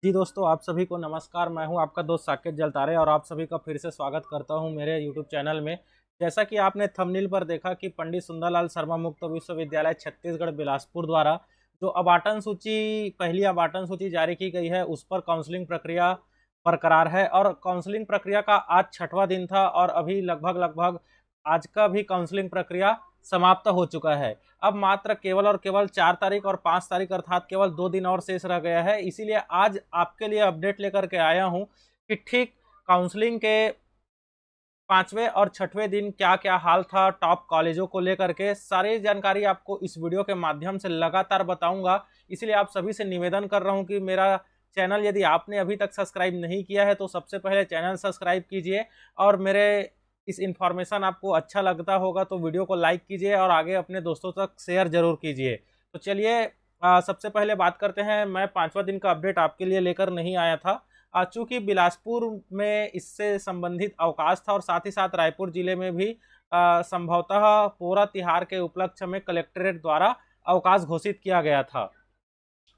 जी दोस्तों, आप सभी को नमस्कार। मैं हूं आपका दोस्त साकेत जलतारे और आप सभी का फिर से स्वागत करता हूं मेरे यूट्यूब चैनल में। जैसा कि आपने थंबनेल पर देखा कि पंडित सुंदरलाल शर्मा मुक्त विश्वविद्यालय छत्तीसगढ़ बिलासपुर द्वारा जो अबाटन सूची पहली अबाटन सूची जारी की गई है, उस पर काउंसलिंग प्रक्रिया बरकरार है और काउंसलिंग प्रक्रिया का आज छठवां दिन था और अभी लगभग लगभग आज का भी काउंसलिंग प्रक्रिया समाप्त हो चुका है। अब मात्र केवल और केवल 4 तारीख और 5 तारीख अर्थात केवल 2 दिन और शेष रह गया है। इसीलिए आज आपके लिए अपडेट लेकर के आया हूं कि ठीक काउंसलिंग के 5वें और 6वें दिन क्या क्या हाल था टॉप कॉलेजों को लेकर के, सारी जानकारी आपको इस वीडियो के माध्यम से लगातार बताऊंगा। इसलिए आप सभी से निवेदन कर रहा हूं कि मेरा चैनल यदि आपने अभी तक सब्सक्राइब नहीं किया है तो सबसे पहले चैनल सब्सक्राइब कीजिए और मेरे इस इंफॉर्मेशन आपको अच्छा लगता होगा तो वीडियो को लाइक कीजिए और आगे अपने दोस्तों तक शेयर जरूर कीजिए। तो चलिए सबसे पहले बात करते हैं। मैं 5वां दिन का अपडेट आपके लिए लेकर नहीं आया था। चूंकि बिलासपुर में इससे संबंधित अवकाश था और साथ ही साथ रायपुर जिले में भी संभवतः पोरा तिहार के उपलक्ष्य में कलेक्ट्रेट द्वारा अवकाश घोषित किया गया था।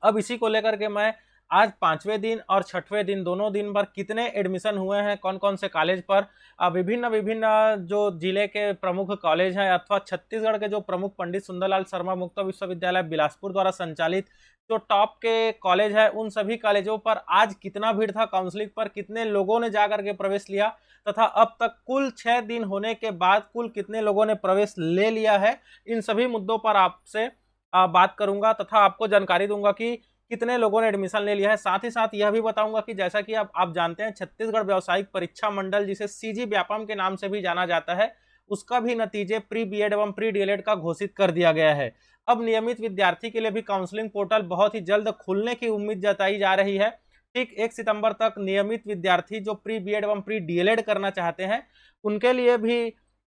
अब इसी को लेकर के मैं आज 5वें दिन और 6वें दिन दोनों दिन पर कितने एडमिशन हुए हैं कौन कौन से कॉलेज पर, विभिन्न विभिन्न जो जिले के प्रमुख कॉलेज हैं अथवा छत्तीसगढ़ के जो प्रमुख पंडित सुंदरलाल शर्मा मुक्त विश्वविद्यालय बिलासपुर द्वारा संचालित जो टॉप के कॉलेज है, उन सभी कॉलेजों पर आज कितना भीड़ था, काउंसलिंग पर कितने लोगों ने जाकर के प्रवेश लिया तथा अब तक कुल 6 दिन होने के बाद कुल कितने लोगों ने प्रवेश ले लिया है, इन सभी मुद्दों पर आपसे बात करूंगा तथा आपको जानकारी दूंगा कि कितने लोगों ने एडमिशन ले लिया है। साथ ही साथ यह भी बताऊंगा कि जैसा कि आप जानते हैं छत्तीसगढ़ व्यावसायिक परीक्षा मंडल जिसे सीजी व्यापम के नाम से भी जाना जाता है, उसका भी नतीजे प्री बीएड एवं प्री डीएलएड का घोषित कर दिया गया है। अब नियमित विद्यार्थी के लिए भी काउंसलिंग पोर्टल बहुत ही जल्द खुलने की उम्मीद जताई जा रही है। ठीक 1 सितंबर तक नियमित विद्यार्थी जो प्री बीएड एवं प्री डीएलएड करना चाहते हैं उनके लिए भी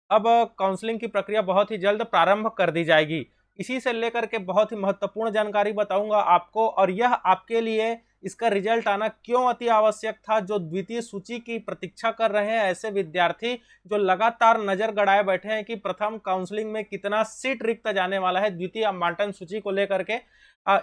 अब काउंसलिंग की प्रक्रिया बहुत ही जल्द प्रारंभ कर दी जाएगी। इसी से लेकर के बहुत ही महत्वपूर्ण जानकारी बताऊंगा आपको और यह आपके लिए इसका रिजल्ट आना क्यों अति आवश्यक था। जो द्वितीय सूची की प्रतीक्षा कर रहे हैं ऐसे विद्यार्थी जो लगातार नजर गड़ाए बैठे हैं कि प्रथम काउंसलिंग में कितना सीट रिक्त जाने वाला है द्वितीय आवंटन सूची को लेकर के,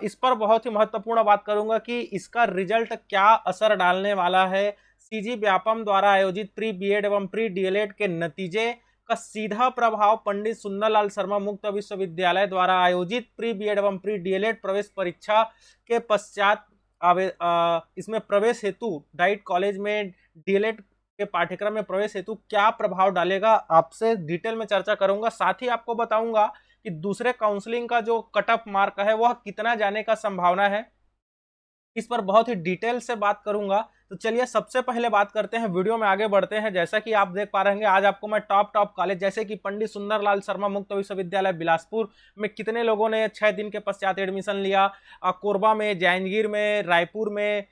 इस पर बहुत ही महत्वपूर्ण बात करूंगा कि इसका रिजल्ट क्या असर डालने वाला है। सीजी व्यापम द्वारा आयोजित प्री बीएड एवं प्री डीएलएड के नतीजे का सीधा प्रभाव पंडित सुंदरलाल शर्मा मुक्त विश्वविद्यालय द्वारा आयोजित प्री बीएड एवं प्री डीएलएड प्रवेश परीक्षा के पश्चात इसमें प्रवेश हेतु डाइट कॉलेज में डीएलएड के पाठ्यक्रम में प्रवेश हेतु क्या प्रभाव डालेगा, आपसे डिटेल में चर्चा करूंगा। साथ ही आपको बताऊंगा कि दूसरे काउंसलिंग का जो कट ऑफ मार्क है वह कितना जाने का संभावना है, इस पर बहुत ही डिटेल से बात करूंगा। तो चलिए सबसे पहले बात करते हैं, वीडियो में आगे बढ़ते हैं। जैसा कि आप देख पा रहे हैं आज आपको मैं टॉप कॉलेज जैसे कि पंडित सुंदरलाल शर्मा मुक्त विश्वविद्यालय बिलासपुर में कितने लोगों ने 6 दिन के पश्चात एडमिशन लिया, कोरबा में, जांजगीर में, रायपुर में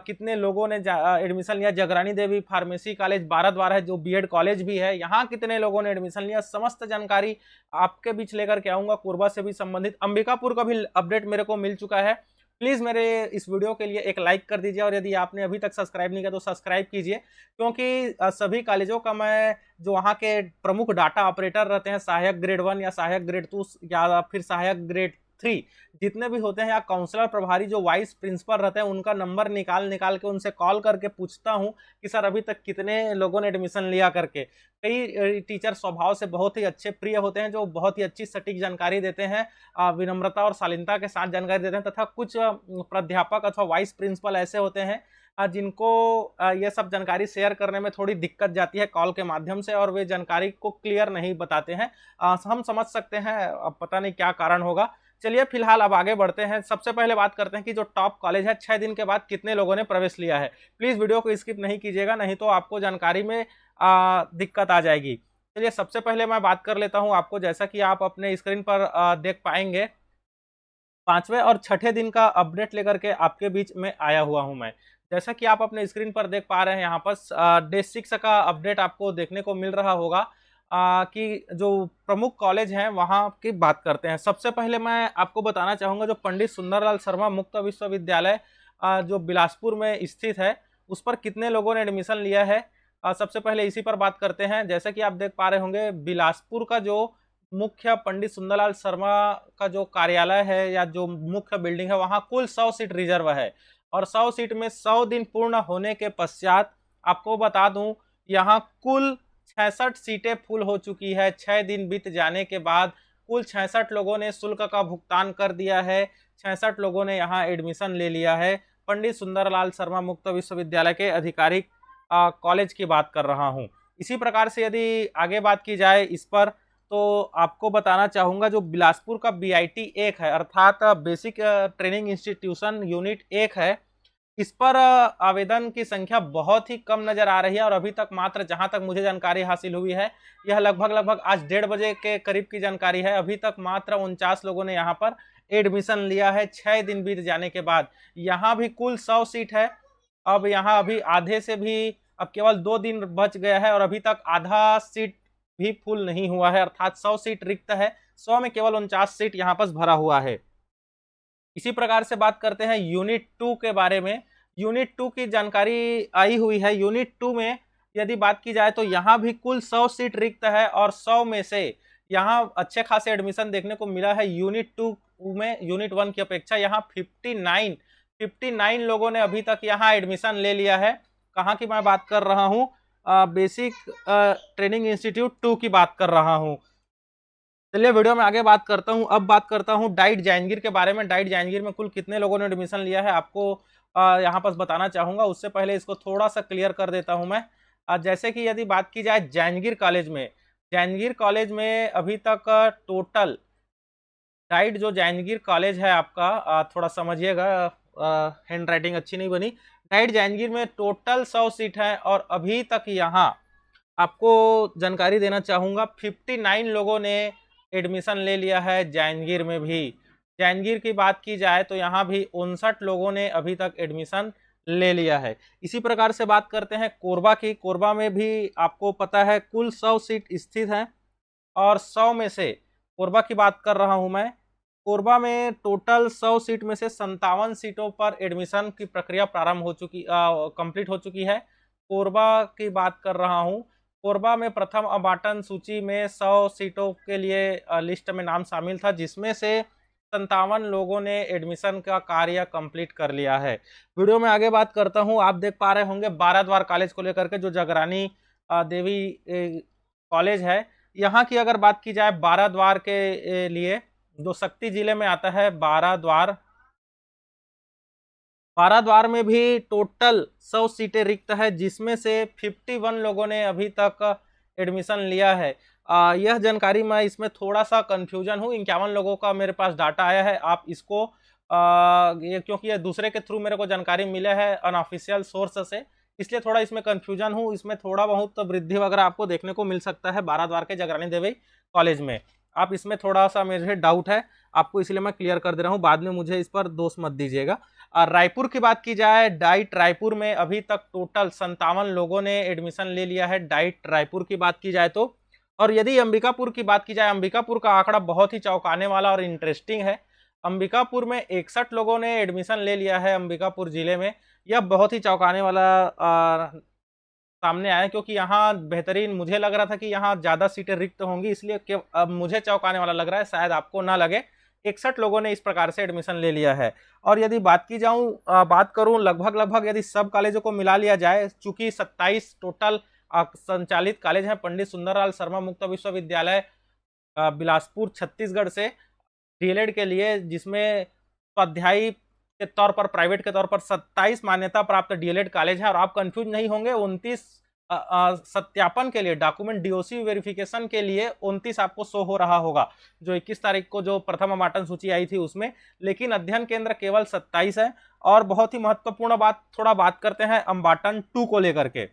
कितने लोगों ने एडमिशन लिया, जगरानी देवी फार्मेसी कॉलेज बाराद्वार है जो बीएड कॉलेज भी है, यहाँ कितने लोगों ने एडमिशन लिया, समस्त जानकारी आपके बीच लेकर के आऊंगा। कोरबा से भी संबंधित अंबिकापुर का भी अपडेट मेरे को मिल चुका है। प्लीज़ मेरे इस वीडियो के लिए एक लाइक कर दीजिए और यदि आपने अभी तक सब्सक्राइब नहीं किया तो सब्सक्राइब कीजिए, क्योंकि सभी कॉलेजों का मैं जो वहाँ के प्रमुख डाटा ऑपरेटर रहते हैं, सहायक ग्रेड 1 या सहायक ग्रेड 2 या फिर सहायक ग्रेड 3 जितने भी होते हैं, या काउंसलर प्रभारी जो वाइस प्रिंसिपल रहते हैं, उनका नंबर निकाल निकाल के उनसे कॉल करके पूछता हूँ कि सर अभी तक कितने लोगों ने एडमिशन लिया करके। कई टीचर स्वभाव से बहुत ही अच्छे प्रिय होते हैं जो बहुत ही अच्छी सटीक जानकारी देते हैं, विनम्रता और शालीनता के साथ जानकारी देते हैं, तथा कुछ प्राध्यापक अथवा वाइस प्रिंसिपल ऐसे होते हैं जिनको ये सब जानकारी शेयर करने में थोड़ी दिक्कत जाती है कॉल के माध्यम से और वे जानकारी को क्लियर नहीं बताते हैं। हम समझ सकते हैं, अब पता नहीं क्या कारण होगा। चलिए फिलहाल अब आगे बढ़ते हैं। सबसे पहले बात करते हैं कि जो टॉप कॉलेज है 6 दिन के बाद कितने लोगों ने प्रवेश लिया है। प्लीज़ वीडियो को स्किप नहीं कीजिएगा, नहीं तो आपको जानकारी में दिक्कत आ जाएगी। चलिए सबसे पहले मैं बात कर लेता हूं आपको, जैसा कि आप अपने स्क्रीन पर देख पाएंगे 5वें और 6ठे दिन का अपडेट लेकर के आपके बीच में आया हुआ हूं मैं। जैसा कि आप अपने स्क्रीन पर देख पा रहे हैं यहाँ पर डे 6 का अपडेट आपको देखने को मिल रहा होगा। कि जो प्रमुख कॉलेज हैं वहाँ की बात करते हैं। सबसे पहले मैं आपको बताना चाहूँगा जो पंडित सुंदरलाल शर्मा मुक्त विश्वविद्यालय जो बिलासपुर में स्थित है उस पर कितने लोगों ने एडमिशन लिया है, सबसे पहले इसी पर बात करते हैं। जैसे कि आप देख पा रहे होंगे बिलासपुर का जो मुख्य पंडित सुंदरलाल शर्मा का जो कार्यालय है या जो मुख्य बिल्डिंग है वहाँ कुल 100 सीट रिजर्व है। और 100 सीट में 100 दिन पूर्ण होने के पश्चात आपको बता दूं यहाँ कुल 66 सीटें फुल हो चुकी है। 6 दिन बीत जाने के बाद कुल 66 लोगों ने शुल्क का भुगतान कर दिया है। 66 लोगों ने यहाँ एडमिशन ले लिया है। पंडित सुंदरलाल शर्मा मुक्त विश्वविद्यालय के आधिकारिक कॉलेज की बात कर रहा हूँ। इसी प्रकार से यदि आगे बात की जाए इस पर, तो आपको बताना चाहूँगा जो बिलासपुर का BIT 1 है अर्थात बेसिक ट्रेनिंग इंस्टीट्यूशन यूनिट 1 है, इस पर आवेदन की संख्या बहुत ही कम नजर आ रही है और अभी तक मात्र जहां तक मुझे जानकारी हासिल हुई है, यह लगभग आज 1:30 बजे के करीब की जानकारी है। अभी तक मात्र 49 लोगों ने यहां पर एडमिशन लिया है 6 दिन बीत जाने के बाद। यहाँ भी कुल 100 सीट है। अब यहाँ अभी आधे से भी अब केवल 2 दिन बच गया है और अभी तक आधा सीट भी फुल नहीं हुआ है, अर्थात 100 सीट रिक्त है। 100 में केवल 49 सीट यहाँ पर भरा हुआ है। इसी प्रकार से बात करते हैं यूनिट 2 के बारे में। यूनिट 2 की जानकारी आई हुई है। यूनिट 2 में यदि बात की जाए तो यहाँ भी कुल 100 सीट रिक्त है और 100 में से यहाँ अच्छे खासे एडमिशन देखने को मिला है यूनिट 2 में यूनिट 1 की अपेक्षा। यहाँ 59 लोगों ने अभी तक यहाँ एडमिशन ले लिया है। कहाँ की मैं बात कर रहा हूँ? बेसिक ट्रेनिंग इंस्टीट्यूट 2 की बात कर रहा हूँ। चलिए वीडियो में आगे बात करता हूँ। अब बात करता हूँ डाइट जांजगीर के बारे में। डाइट जांजगीर में कुल कितने लोगों ने एडमिशन लिया है आपको यहाँ पर बताना चाहूँगा। उससे पहले इसको थोड़ा सा क्लियर कर देता हूँ मैं। जैसे कि यदि बात की जाए जांजगीर कॉलेज में अभी तक टोटल डाइट जो जांजगीर कॉलेज है आपका, थोड़ा समझिएगा, हैंड राइटिंग अच्छी नहीं बनी। डाइट जांजगीर में टोटल 100 सीट है और अभी तक यहाँ आपको जानकारी देना चाहूँगा 59 लोगों ने एडमिशन ले लिया है जांजगीर में भी। जांजगीर की बात की जाए तो यहाँ भी 59 लोगों ने अभी तक एडमिशन ले लिया है। इसी प्रकार से बात करते हैं कोरबा की। कोरबा में भी आपको पता है कुल 100 सीट स्थित है और 100 में से कोरबा की बात कर रहा हूँ मैं। कोरबा में टोटल 100 सीट में से 57 सीटों पर एडमिशन की प्रक्रिया प्रारंभ हो चुकी कंप्लीट हो चुकी है। कोरबा की बात कर रहा हूँ। कोरबा में प्रथम आवंटन सूची में 100 सीटों के लिए लिस्ट में नाम शामिल था, जिसमें से 57 लोगों ने एडमिशन का कार्य कंप्लीट कर लिया है। वीडियो में आगे बात करता हूं। आप देख पा रहे होंगे बाराद्वार कॉलेज को लेकर के, जो जगरानी देवी कॉलेज है। यहाँ की अगर बात की जाए बाराद्वार के लिए, जो शक्ति जिले में आता है बाराद्वार में भी टोटल 100 सीटें रिक्त है, जिसमें से 51 लोगों ने अभी तक एडमिशन लिया है। यह जानकारी मैं इसमें थोड़ा सा कंफ्यूजन हूँ। 51 लोगों का मेरे पास डाटा आया है। आप इसको ये क्योंकि ये दूसरे के थ्रू मेरे को जानकारी मिला है अनऑफिशियल सोर्स से, इसलिए थोड़ा इसमें कंफ्यूजन हूँ। इसमें थोड़ा बहुत वृद्धि वगैरह आपको देखने को मिल सकता है बाराद्वार के जगरानी देवी कॉलेज में। आप इसमें थोड़ा सा मेरे डाउट है आपको, इसलिए मैं क्लियर कर दे रहा हूँ। बाद में मुझे इस पर दोष मत दीजिएगा। रायपुर की बात की जाए, डाइट रायपुर में अभी तक टोटल 57 लोगों ने एडमिशन ले लिया है, डाइट रायपुर की बात की जाए तो। और यदि अंबिकापुर की बात की जाए, अंबिकापुर का आंकड़ा बहुत ही चौंकाने वाला और इंटरेस्टिंग है। अंबिकापुर में 61 लोगों ने एडमिशन ले लिया है अंबिकापुर जिले में। यह बहुत ही चौंकाने वाला सामने आया, क्योंकि यहाँ बेहतरीन मुझे लग रहा था कि यहाँ ज़्यादा सीटें रिक्त होंगी, इसलिए अब मुझे चौंकाने वाला लग रहा है, शायद आपको ना लगे। 61 लोगों ने इस प्रकार से एडमिशन ले लिया है। और यदि बात करूं लगभग यदि सब कॉलेजों को मिला लिया जाए, चूंकि 27 टोटल संचालित कॉलेज हैं पंडित सुंदरलाल शर्मा मुक्त विश्वविद्यालय बिलासपुर छत्तीसगढ़ से डीएलएड के लिए, जिसमें स्वाध्यायी के तौर पर प्राइवेट के तौर पर 27 मान्यता प्राप्त डीएलएड कॉलेज है। और आप कंफ्यूज नहीं होंगे, 29 सत्यापन के लिए डॉक्यूमेंट डीओसी वेरिफिकेशन के लिए 29 आपको शो हो रहा होगा, जो 21 तारीख को जो प्रथम आवंटन सूची आई थी उसमें। लेकिन अध्ययन केंद्र केवल 27 है। और बहुत ही महत्वपूर्ण बात करते हैं आवंटन 2 को लेकर के।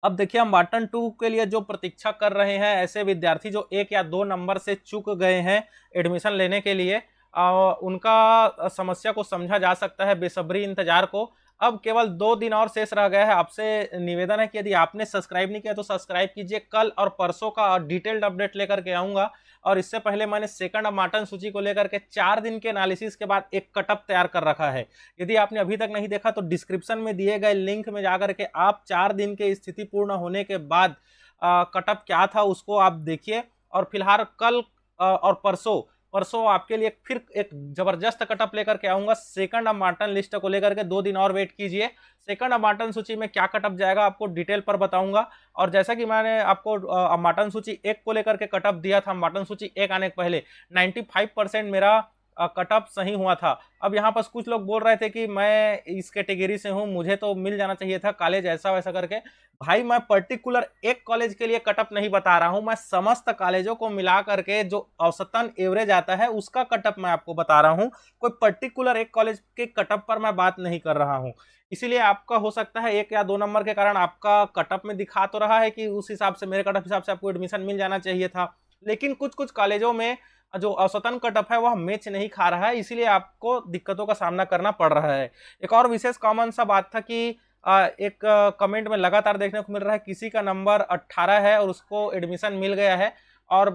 अब देखिए आवंटन 2 के लिए जो प्रतीक्षा कर रहे हैं ऐसे विद्यार्थी जो 1 या 2 नंबर से चूक गए हैं एडमिशन लेने के लिए, उनका समस्या को समझा जा सकता है, बेसब्री इंतजार को। अब केवल 2 दिन और शेष रह गया है। आपसे निवेदन है कि यदि आपने सब्सक्राइब नहीं किया तो सब्सक्राइब कीजिए। कल और परसों का डिटेल्ड अपडेट लेकर के आऊंगा। और इससे पहले मैंने सेकंड आवंटन सूची को लेकर के 4 दिन के एनालिसिस के बाद एक कटअप तैयार कर रखा है। यदि आपने अभी तक नहीं देखा तो डिस्क्रिप्शन में दिए गए लिंक में जाकर के आप 4 दिन के स्थिति पूर्ण होने के बाद कटअप क्या था उसको आप देखिए। और फिलहाल कल और परसों परसों आपके लिए फिर एक जबरदस्त कटअप लेकर के आऊंगा। सेकंड अमांटन लिस्ट को लेकर के 2 दिन और वेट कीजिए। सेकंड अमांटन सूची में क्या कटअप जाएगा आपको डिटेल पर बताऊंगा। और जैसा कि मैंने आपको अमांटन सूची 1 को लेकर के कटअप दिया था, अमांटन सूची 1 आने के पहले 95% मेरा कटअप सही हुआ था। अब यहाँ पर कुछ लोग बोल रहे थे कि मैं इस कैटेगरी से हूँ, मुझे तो मिल जाना चाहिए था कॉलेज ऐसा वैसा करके। भाई मैं पर्टिकुलर एक कॉलेज के लिए कटअप नहीं बता रहा हूँ, मैं समस्त कॉलेजों को मिला करके जो औसतन एवरेज आता है उसका कटअप मैं आपको बता रहा हूँ। कोई पर्टिकुलर एक कॉलेज के कटअप पर मैं बात नहीं कर रहा हूँ। इसीलिए आपका हो सकता है 1 या 2 नंबर के कारण आपका कटअप में दिखा तो रहा है कि उस हिसाब से, मेरे कटअप हिसाब से आपको एडमिशन मिल जाना चाहिए था, लेकिन कुछ कुछ कॉलेजों में जो औसतन कटअप है वह मैच नहीं खा रहा है, इसीलिए आपको दिक्कतों का सामना करना पड़ रहा है। एक और विशेष कॉमन सा बात था कि एक कमेंट में लगातार देखने को मिल रहा है किसी का नंबर 18 है और उसको एडमिशन मिल गया है, और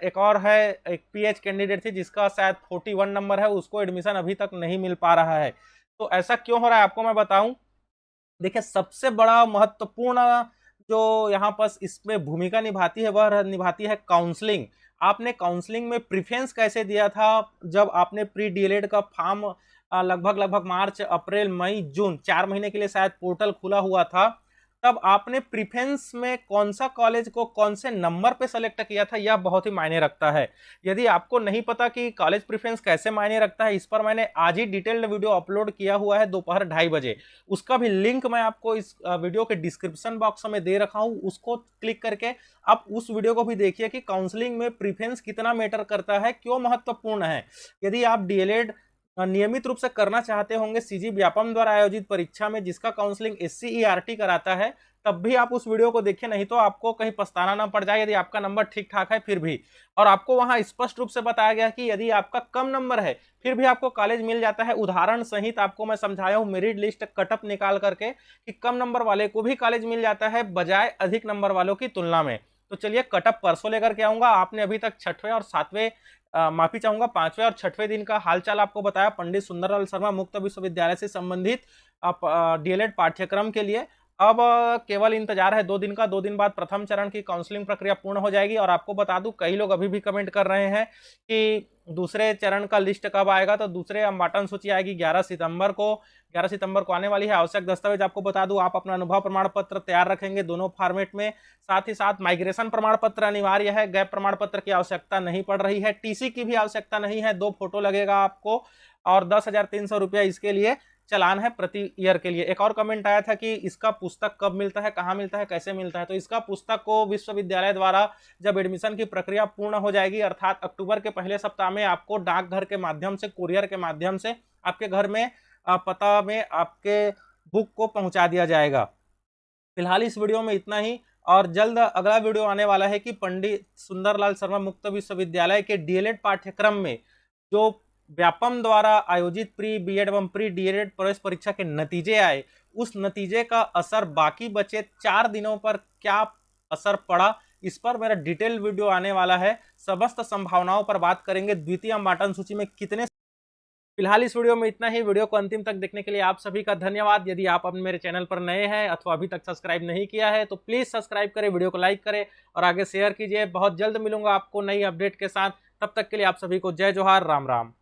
एक और है, एक पीएच कैंडिडेट थी जिसका शायद 41 नंबर है, उसको एडमिशन अभी तक नहीं मिल पा रहा है। तो ऐसा क्यों हो रहा है आपको मैं बताऊं। देखिए, सबसे बड़ा महत्वपूर्ण जो यहाँ पर इसमें भूमिका निभाती है वह निभाती है काउंसलिंग। आपने काउंसलिंग में प्रेफरेंस कैसे दिया था जब आपने प्री डीएलएड का फॉर्म लगभग लगभग मार्च अप्रैल मई जून 4 महीने के लिए शायद पोर्टल खुला हुआ था, तब आपने प्रेफरेंस में कौन सा कॉलेज को कौन से नंबर पे सेलेक्ट किया था, यह बहुत ही मायने रखता है। यदि आपको नहीं पता कि कॉलेज प्रेफरेंस कैसे मायने रखता है, इस पर मैंने आज ही डिटेल्ड वीडियो अपलोड किया हुआ है दोपहर 2:30 बजे। उसका भी लिंक मैं आपको इस वीडियो के डिस्क्रिप्शन बॉक्स में दे रखा हूं, उसको क्लिक करके आप उस वीडियो को भी देखिए कि काउंसलिंग में प्रेफरेंस कितना मैटर करता है, क्यों महत्वपूर्ण है। यदि आप डीएलएड नियमित रूप से करना चाहते होंगे सीजी व्यापम द्वारा आयोजित परीक्षा में जिसका काउंसलिंग एससीईआरटी कराता है, तब भी आप उस वीडियो को देखिए, नहीं तो आपको कहीं पछताना ना पड़ जाए यदि आपका नंबर ठीक ठाक है फिर भी। और आपको वहां स्पष्ट रूप से बताया गया कि यदि आपका कम नंबर है फिर भी आपको कॉलेज मिल जाता है। उदाहरण सहित आपको मैं समझाया हूं मेरिट लिस्ट कटअप निकाल करके कि कम नंबर वाले को भी कॉलेज मिल जाता है बजाय अधिक नंबर वालों की तुलना में। तो चलिए, कटअप परसों लेकर के आऊंगा। आपने अभी तक छठवें और सातवें, माफी चाहूंगा, 5वें और 6वें दिन का हालचाल आपको बताया पंडित सुंदरलाल शर्मा मुक्त विश्वविद्यालय से संबंधित डीएलएड पाठ्यक्रम के लिए। अब केवल इंतजार है 2 दिन का। 2 दिन बाद प्रथम चरण की काउंसलिंग प्रक्रिया पूर्ण हो जाएगी। और आपको बता दूं, कई लोग अभी भी कमेंट कर रहे हैं कि दूसरे चरण का लिस्ट कब आएगा, तो दूसरे अम्बाटन सूची आएगी 11 सितंबर को। 11 सितंबर को आने वाली है। आवश्यक दस्तावेज आपको बता दूं, आप अपना अनुभव प्रमाण पत्र तैयार रखेंगे दोनों फॉर्मेट में। साथ ही साथ माइग्रेशन प्रमाण पत्र अनिवार्य है, गैप प्रमाण पत्र की आवश्यकता नहीं पड़ रही है, टीसी की भी आवश्यकता नहीं है, 2 फोटो लगेगा आपको, और 10,300 रुपया इसके लिए चलान है प्रति ईयर के लिए। एक और कमेंट आया था कि इसका पुस्तक कब मिलता है, कहाँ मिलता है, कैसे मिलता है। तो इसका पुस्तक को विश्वविद्यालय द्वारा जब एडमिशन की प्रक्रिया पूर्ण हो जाएगी, अर्थात अक्टूबर के पहले सप्ताह में, आपको डाकघर के माध्यम से, कुरियर के माध्यम से आपके घर में पता में आपके बुक को पहुंचा दिया जाएगा। फिलहाल इस वीडियो में इतना ही, और जल्द अगला वीडियो आने वाला है कि पंडित सुंदरलाल शर्मा मुक्त विश्वविद्यालय के डीएलएड पाठ्यक्रम में जो व्यापम द्वारा आयोजित प्री बीएड एवं प्री डीएलएड प्रवेश परीक्षा के नतीजे आए, उस नतीजे का असर बाकी बचे 4 दिनों पर क्या असर पड़ा, इस पर मेरा डिटेल वीडियो आने वाला है। समस्त संभावनाओं पर बात करेंगे, द्वितीय अम्बाटन सूची में कितने। फिलहाल इस वीडियो में इतना ही। वीडियो को अंतिम तक देखने के लिए आप सभी का धन्यवाद। यदि आप अपने मेरे चैनल पर नए हैं अथवा अभी तक सब्सक्राइब नहीं किया है तो प्लीज सब्सक्राइब करें, वीडियो को लाइक करें और आगे शेयर कीजिए। बहुत जल्द मिलूंगा आपको नई अपडेट के साथ। तब तक के लिए आप सभी को जय जोहार, राम राम।